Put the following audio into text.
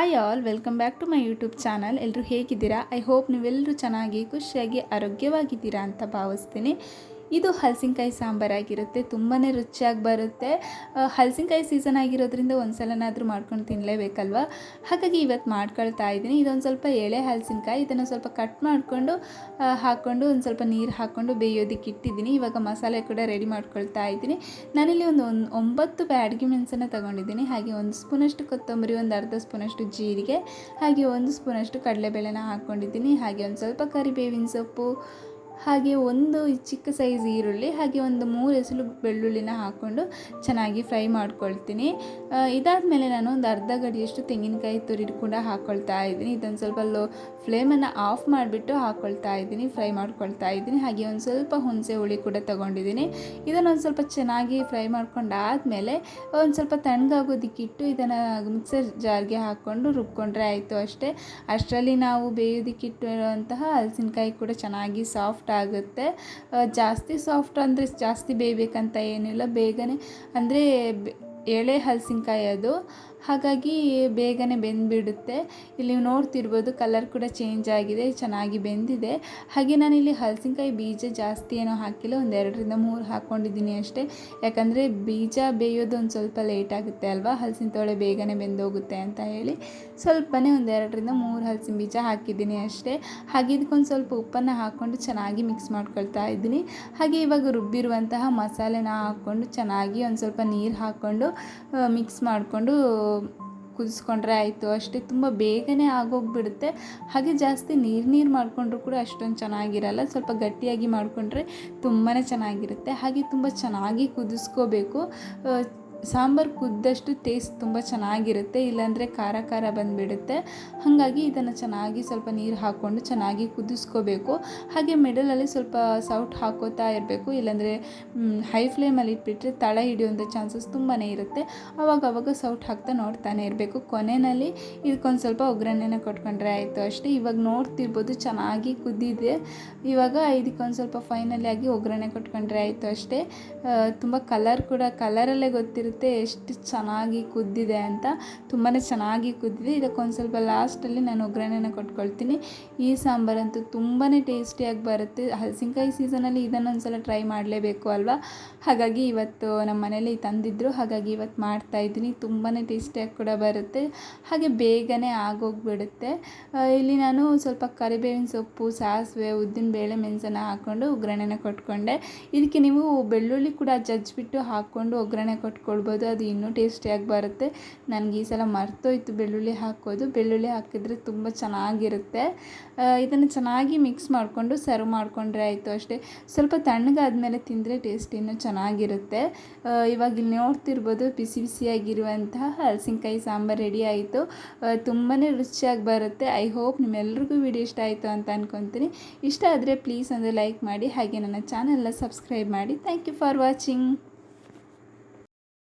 Hi all, welcome back to my YouTube channel. ಎಲ್ಲರೂ ಹೇಗಿದ್ದೀರಾ? I hope ನೀವೆಲ್ಲರೂ ಚೆನ್ನಾಗಿ ಖುಷಿಯಾಗಿ ಆರೋಗ್ಯವಾಗಿದ್ದೀರಾ ಅಂತ ಭಾವಿಸ್ತೀನಿ. ಇದು ಹಲಸಿನಕಾಯಿ ಸಾಂಬಾರಾಗಿರುತ್ತೆ. ತುಂಬಾ ರುಚಿಯಾಗಿ ಬರುತ್ತೆ. ಹಲಸಿನಕಾಯಿ ಸೀಸನ್ ಆಗಿರೋದ್ರಿಂದ ಒಂದು ಸಲನಾದರೂ ಮಾಡ್ಕೊಂಡು ತಿನ್ನಲೇಬೇಕಲ್ವ. ಹಾಗಾಗಿ ಇವತ್ತು ಮಾಡ್ಕೊಳ್ತಾ ಇದ್ದೀನಿ. ಇದೊಂದು ಸ್ವಲ್ಪ ಎಳೆ ಹಲಸಿನಕಾಯಿ, ಇದನ್ನು ಸ್ವಲ್ಪ ಕಟ್ ಮಾಡಿಕೊಂಡು ಹಾಕ್ಕೊಂಡು ಒಂದು ಸ್ವಲ್ಪ ನೀರು ಹಾಕ್ಕೊಂಡು ಬೇಯೋದಕ್ಕೆ ಇಟ್ಟಿದ್ದೀನಿ. ಇವಾಗ ಮಸಾಲೆ ಕೂಡ ರೆಡಿ ಮಾಡ್ಕೊಳ್ತಾ ಇದ್ದೀನಿ. ನಾನಿಲ್ಲಿ ಒಂದು 9 ಬ್ಯಾಡಗಿ ಮೆಣಸನ್ನು ತೊಗೊಂಡಿದ್ದೀನಿ. ಹಾಗೆ 1 ಸ್ಪೂನಷ್ಟು ಕೊತ್ತಂಬರಿ, ಒಂದು ಅರ್ಧ ಸ್ಪೂನಷ್ಟು ಜೀರಿಗೆ, ಹಾಗೆ 1 ಸ್ಪೂನಷ್ಟು ಕಡಲೆಬೇಳೆನ ಹಾಕ್ಕೊಂಡಿದ್ದೀನಿ. ಹಾಗೆ ಒಂದು ಸ್ವಲ್ಪ ಕರಿಬೇವಿನ ಸೊಪ್ಪು, ಹಾಗೆ ಒಂದು ಚಿಕ್ಕ ಸೈಜ್ ಈರುಳ್ಳಿ, ಹಾಗೆ ಒಂದು 3 ಎಸಳು ಬೆಳ್ಳುಳ್ಳಿನ ಹಾಕ್ಕೊಂಡು ಚೆನ್ನಾಗಿ ಫ್ರೈ ಮಾಡ್ಕೊಳ್ತೀನಿ. ಇದಾದಮೇಲೆ ನಾನು ಒಂದು ಅರ್ಧ ಗಡಿಯಷ್ಟು ತೆಂಗಿನಕಾಯಿ ತುರಿದು ಕೂಡ ಹಾಕ್ಕೊಳ್ತಾ ಇದ್ದೀನಿ. ಇದೊಂದು ಸ್ವಲ್ಪ ಫ್ಲೇಮನ್ನು ಆಫ್ ಮಾಡಿಬಿಟ್ಟು ಹಾಕ್ಕೊಳ್ತಾ ಇದ್ದೀನಿ, ಫ್ರೈ ಮಾಡ್ಕೊಳ್ತಾ ಇದ್ದೀನಿ. ಹಾಗೆ ಒಂದು ಸ್ವಲ್ಪ ಹುಣಸೆ ಹುಳಿ ಕೂಡ ತೊಗೊಂಡಿದ್ದೀನಿ. ಇದನ್ನೊಂದು ಸ್ವಲ್ಪ ಚೆನ್ನಾಗಿ ಫ್ರೈ ಮಾಡ್ಕೊಂಡಾದಮೇಲೆ ಒಂದು ಸ್ವಲ್ಪ ತಣ್ಣಗಾಗೋದಕ್ಕಿಟ್ಟು ಇದನ್ನು ಮಿಕ್ಸರ್ ಜಾರ್ಗೆ ಹಾಕ್ಕೊಂಡು ರುಬ್ಕೊಂಡ್ರೆ ಆಯಿತು ಅಷ್ಟೇ. ಅಷ್ಟರಲ್ಲಿ ನಾವು ಬೇಯೋದಕ್ಕಿಟ್ಟಿರುವಂತಹ ಹಲಸಿನಕಾಯಿ ಕೂಡ ಚೆನ್ನಾಗಿ ಸಾಫ್ಟ್ ಆಗುತ್ತೆ. ಜಾಸ್ತಿ ಸಾಫ್ಟ್ ಅಂದರೆ ಜಾಸ್ತಿ ಬೇಯಬೇಕಂತ ಏನಿಲ್ಲ, ಬೇಗನೆ ಅಂದರೆ ಎಳೆ ಹಲಸಿನಕಾಯಿ ಅದು, ಹಾಗಾಗಿ ಬೇಗನೆ ಬೆಂದುಬಿಡುತ್ತೆ. ಇಲ್ಲಿ ನೀವು ನೋಡ್ತಿರ್ಬೋದು ಕಲರ್ ಕೂಡ ಚೇಂಜ್ ಆಗಿದೆ, ಚೆನ್ನಾಗಿ ಬೆಂದಿದೆ. ಹಾಗೆ ನಾನಿಲ್ಲಿ ಹಲಸಿನಕಾಯಿ ಬೀಜ ಜಾಸ್ತಿ ಏನೋ ಹಾಕಿಲ್ಲ, ಒಂದು 2ರಿಂದ 3 ಹಾಕ್ಕೊಂಡಿದ್ದೀನಿ ಅಷ್ಟೇ. ಯಾಕಂದರೆ ಬೀಜ ಬೇಯೋದು ಒಂದು ಸ್ವಲ್ಪ ಲೇಟ್ ಆಗುತ್ತೆ ಅಲ್ವಾ, ಹಲಸಿನ ತೊಳೆ ಬೇಗನೆ ಬೆಂದೋಗುತ್ತೆ ಅಂತ ಹೇಳಿ ಸ್ವಲ್ಪನೇ ಒಂದು 2ರಿಂದ 3 ಹಲಸಿನ ಬೀಜ ಹಾಕಿದ್ದೀನಿ ಅಷ್ಟೇ. ಹಾಗೆ ಇದಕ್ಕೊಂದು ಸ್ವಲ್ಪ ಉಪ್ಪನ್ನು ಹಾಕ್ಕೊಂಡು ಚೆನ್ನಾಗಿ ಮಿಕ್ಸ್ ಮಾಡ್ಕೊಳ್ತಾ ಇದ್ದೀನಿ. ಹಾಗೆ ಇವಾಗ ರುಬ್ಬಿರುವಂತಹ ಮಸಾಲೆನ ಹಾಕ್ಕೊಂಡು ಚೆನ್ನಾಗಿ ಒಂದು ಸ್ವಲ್ಪ ನೀರು ಹಾಕ್ಕೊಂಡು ಮಿಕ್ಸ್ ಮಾಡಿಕೊಂಡು ಕುದಿಸ್ಕೊಂಡ್ರೆ ಆಯಿತು ಅಷ್ಟೇ. ತುಂಬ ಬೇಗನೆ ಆಗೋಗಿಬಿಡುತ್ತೆ. ಹಾಗೆ ಜಾಸ್ತಿ ನೀರು ಮಾಡಿಕೊಂಡ್ರೂ ಕೂಡ ಅಷ್ಟೊಂದು ಚೆನ್ನಾಗಿರಲ್ಲ. ಸ್ವಲ್ಪ ಗಟ್ಟಿಯಾಗಿ ಮಾಡಿಕೊಂಡ್ರೆ ತುಂಬಾ ಚೆನ್ನಾಗಿರುತ್ತೆ. ಹಾಗೆ ತುಂಬ ಚೆನ್ನಾಗಿ ಕುದಿಸ್ಕೋಬೇಕು. ಸಾಂಬಾರು ಕುದ್ದಷ್ಟು ಟೇಸ್ಟ್ ತುಂಬ ಚೆನ್ನಾಗಿರುತ್ತೆ, ಇಲ್ಲಾಂದರೆ ಖಾರ ಖಾರ ಬಂದುಬಿಡುತ್ತೆ. ಹಾಗಾಗಿ ಇದನ್ನು ಚೆನ್ನಾಗಿ ಸ್ವಲ್ಪ ನೀರು ಹಾಕ್ಕೊಂಡು ಚೆನ್ನಾಗಿ ಕುದಿಸ್ಕೋಬೇಕು. ಹಾಗೆ ಮಿಡಲಲ್ಲಿ ಸ್ವಲ್ಪ ಸೌಟ್ ಹಾಕೋತಾ ಇರಬೇಕು, ಇಲ್ಲಾಂದರೆ ಹೈ ಫ್ಲೇಮಲ್ಲಿ ಇಟ್ಬಿಟ್ರೆ ತಳ ಹಿಡಿಯುವಂಥ ಚಾನ್ಸಸ್ ತುಂಬಾ ಇರುತ್ತೆ. ಆವಾಗ ಸೌಟ್ ಹಾಕ್ತಾ ನೋಡ್ತಾನೆ ಇರಬೇಕು. ಕೊನೆಯಲ್ಲಿ ಇದಕ್ಕೊಂದು ಸ್ವಲ್ಪ ಒಗ್ಗರಣೆನ ಕೊಟ್ಕೊಂಡ್ರೆ ಆಯಿತು ಅಷ್ಟೇ. ಇವಾಗ ನೋಡ್ತಿರ್ಬೋದು ಚೆನ್ನಾಗಿ ಕುದ್ದಿದೆ. ಇವಾಗ ಇದಕ್ಕೊಂದು ಸ್ವಲ್ಪ ಫೈನಲಿ ಆಗಿ ಒಗ್ಗರಣೆ ಕೊಟ್ಕೊಂಡ್ರೆ ಆಯಿತು ಅಷ್ಟೇ. ತುಂಬ ಕಲರಲ್ಲೇ ಗೊತ್ತಿರುತ್ತೆ ಎಷ್ಟು ಚೆನ್ನಾಗಿ ಕುದ್ದಿದೆ ಅಂತ. ತುಂಬಾ ಚೆನ್ನಾಗಿ ಕುದ್ದಿದೆ. ಇದಕ್ಕೊಂದು ಸ್ವಲ್ಪ ಲಾಸ್ಟಲ್ಲಿ ನಾನು ಒಗ್ಗರಣೆನ ಕೊಟ್ಕೊಳ್ತೀನಿ. ಈ ಸಾಂಬಾರಂತೂ ತುಂಬಾ ಟೇಸ್ಟಿಯಾಗಿ ಬರುತ್ತೆ. ಹಲಸಿನಕಾಯಿ ಸೀಸನಲ್ಲಿ ಇದನ್ನೊಂದು ಸಲ ಟ್ರೈ ಮಾಡಲೇಬೇಕು ಅಲ್ವಾ. ಹಾಗಾಗಿ ಇವತ್ತು ನಮ್ಮ ಮನೇಲಿ ತಂದಿದ್ದರು, ಹಾಗಾಗಿ ಇವತ್ತು ಮಾಡ್ತಾಯಿದ್ದೀನಿ. ತುಂಬಾ ಟೇಸ್ಟಿಯಾಗಿ ಕೂಡ ಬರುತ್ತೆ, ಹಾಗೆ ಬೇಗನೆ ಆಗೋಗಿಬಿಡುತ್ತೆ. ಇಲ್ಲಿ ನಾನು ಸ್ವಲ್ಪ ಕರಿಬೇವಿನ ಸೊಪ್ಪು, ಸಾಸಿವೆ, ಉದ್ದಿನಬೇಳೆ, ಮೆಣಸನ್ನು ಹಾಕ್ಕೊಂಡು ಒಗ್ಗರಣೆನ ಕೊಟ್ಕೊಂಡೆ. ಇದಕ್ಕೆ ನೀವು ಬೆಳ್ಳುಳ್ಳಿ ಕೂಡ ಜಜ್ಜಿಬಿಟ್ಟು ಹಾಕ್ಕೊಂಡು ಒಗ್ಗರಣೆ ಕೊಟ್ಕೊಳ್ಬೋದು, ಅದು ಇನ್ನೂ ಟೇಸ್ಟಿಯಾಗಿ ಬರುತ್ತೆ. ನನಗೆ ಈ ಸಲ ಮರ್ತೋಯ್ತು ಬೆಳ್ಳುಳ್ಳಿ ಹಾಕೋದು. ಬೆಳ್ಳುಳ್ಳಿ ಹಾಕಿದರೆ ತುಂಬ ಚೆನ್ನಾಗಿರುತ್ತೆ. ಇದನ್ನು ಚೆನ್ನಾಗಿ ಮಿಕ್ಸ್ ಮಾಡಿಕೊಂಡು ಸರ್ವ್ ಮಾಡಿಕೊಂಡ್ರೆ ಆಯಿತು ಅಷ್ಟೇ. ಸ್ವಲ್ಪ ತಣ್ಣಗಾದ್ಮೇಲೆ ತಿಂದರೆ ಟೇಸ್ಟ್ ಇನ್ನೂ ಚೆನ್ನಾಗಿರುತ್ತೆ. ಇವಾಗ ಇಲ್ಲಿ ನೋಡ್ತಿರ್ಬೋದು ಬಿಸಿ ಬಿಸಿಯಾಗಿರುವಂತಹ ಹಲಸಿನಕಾಯಿ ಸಾಂಬಾರು ರೆಡಿ ಆಯಿತು. ತುಂಬಾ ರುಚಿಯಾಗಿ ಬರುತ್ತೆ. ಐ ಹೋಪ್ ನಿಮ್ಮೆಲ್ರಿಗೂ ವಿಡಿಯೋ ಇಷ್ಟ ಆಯಿತು ಅಂತ ಅಂದ್ಕೊತೀನಿ. ಇಷ್ಟ ಆದರೆ ಪ್ಲೀಸ್ ಒಂದು ಲೈಕ್ ಮಾಡಿ, ಹಾಗೆ ನನ್ನ ಚಾನಲ್ನ ಸಬ್ಸ್ಕ್ರೈಬ್ ಮಾಡಿ. Thank you for watching.